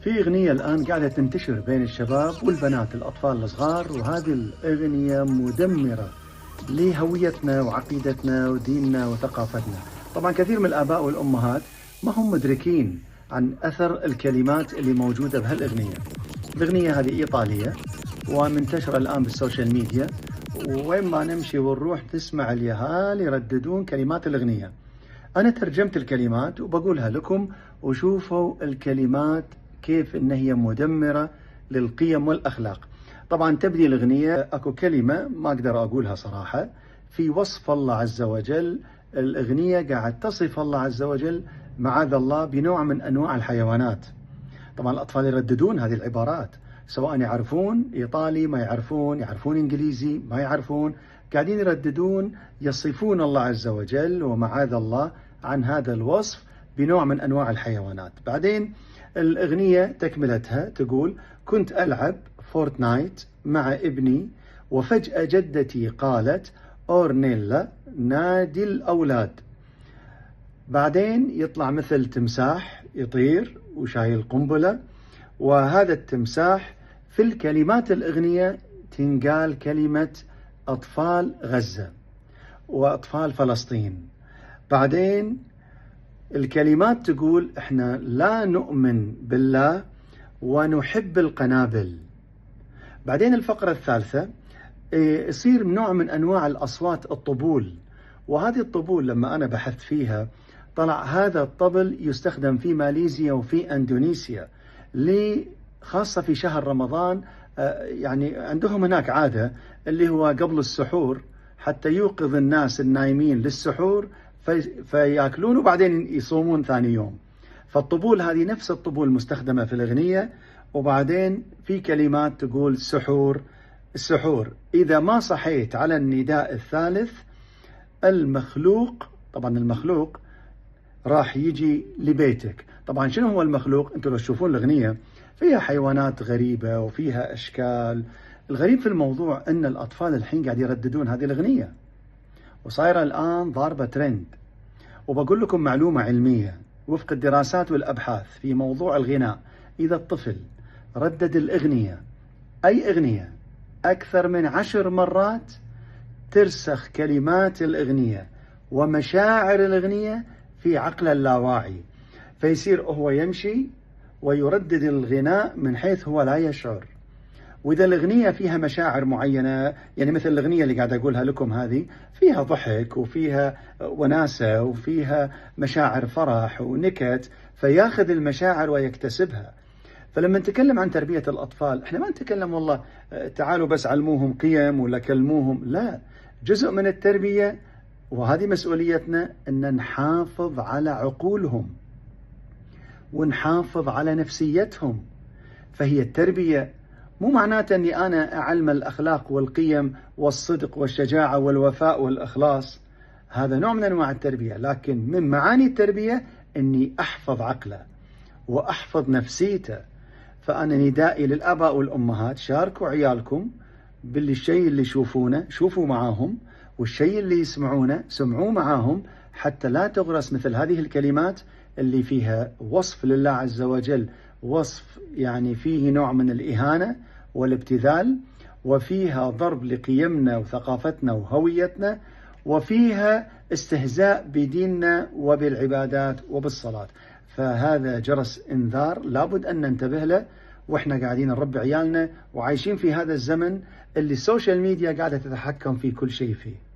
في أغنية الآن قاعدة تنتشر بين الشباب والبنات الأطفال الصغار، وهذه الأغنية مدمرة لهويتنا وعقيدتنا وديننا وثقافتنا. طبعا كثير من الآباء والأمهات ما هم مدركين عن أثر الكلمات اللي موجودة بهالأغنية. الأغنية هذه إيطالية ومنتشرة الآن بالسوشيال ميديا، وين ما نمشي ونروح تسمع اليهال يرددون كلمات الأغنية. أنا ترجمت الكلمات وبقولها لكم، وشوفوا الكلمات كيف إن هي مدمرة للقيم والأخلاق. طبعا تبدي الأغنية أكو كلمة ما أقدر أقولها صراحة في وصف الله عز وجل. الأغنية قاعد تصف الله عز وجل معاذ الله بنوع من أنواع الحيوانات. طبعا الأطفال يرددون هذه العبارات، سواء يعرفون إيطالي ما يعرفون إنجليزي ما يعرفون، قاعدين يرددون يصفون الله عز وجل ومعاذ الله عن هذا الوصف بنوع من أنواع الحيوانات. بعدين الأغنية تكملتها تقول: كنت ألعب فورتنايت مع ابني وفجأة جدتي قالت أورنيلا نادي الأولاد. بعدين يطلع مثل تمساح يطير وشايل قنبلة، وهذا التمساح في الكلمات الأغنية تنقال كلمة أطفال غزة وأطفال فلسطين. بعدين الكلمات تقول: إحنا لا نؤمن بالله ونحب القنابل. بعدين الفقرة الثالثة يصير نوع من أنواع الأصوات الطبول، وهذه الطبول لما أنا بحثت فيها طلع هذا الطبل يستخدم في ماليزيا وفي أندونيسيا، خاصة في شهر رمضان. يعني عندهم هناك عادة اللي هو قبل السحور حتى يوقظ الناس النايمين للسحور فيأكلون وبعدين يصومون ثاني يوم. فالطبول هذه نفس الطبول مستخدمة في الأغنية. وبعدين في كلمات تقول سحور، السحور إذا ما صحيت على النداء الثالث المخلوق، طبعا المخلوق راح يجي لبيتك. طبعا شنو هو المخلوق؟ انتم لو تشوفون الأغنية فيها حيوانات غريبة وفيها أشكال. الغريب في الموضوع أن الأطفال الحين قاعد يرددون هذه الأغنية وصايرة الآن ضاربة ترند. وبقول لكم معلومة علمية وفق الدراسات والأبحاث في موضوع الغناء: إذا الطفل ردد الأغنية، أي أغنية، أكثر من 10 مرات ترسخ كلمات الأغنية ومشاعر الأغنية في عقله اللاواعي، فيصير هو يمشي ويردد الغناء من حيث هو لا يشعر. وإذا الأغنية فيها مشاعر معينة، يعني مثل الأغنية اللي قاعد أقولها لكم هذه فيها ضحك وفيها وناسة وفيها مشاعر فرح ونكت، فياخذ المشاعر ويكتسبها. فلما نتكلم عن تربية الأطفال احنا ما نتكلم والله تعالوا بس علموهم قيم ولا كلموهم، لا، جزء من التربية وهذه مسؤوليتنا أن نحافظ على عقولهم ونحافظ على نفسيتهم. فهي التربية مو معناته أني أنا أعلم الأخلاق والقيم والصدق والشجاعة والوفاء والإخلاص، هذا نوع من أنواع التربية، لكن من معاني التربية أني أحفظ عقله وأحفظ نفسيته. فأنا ندائي للآباء والأمهات: شاركوا عيالكم بالشيء اللي يشوفونه شوفوا معاهم، والشيء اللي يسمعونه سمعوا معاهم، حتى لا تغرس مثل هذه الكلمات اللي فيها وصف لله عز وجل، وصف يعني فيه نوع من الإهانة والابتذال، وفيها ضرب لقيمنا وثقافتنا وهويتنا، وفيها استهزاء بديننا وبالعبادات وبالصلاة. فهذا جرس انذار لابد أن ننتبه له، وإحنا قاعدين نربي عيالنا وعايشين في هذا الزمن اللي السوشيال ميديا قاعدة تتحكم في كل شيء فيه.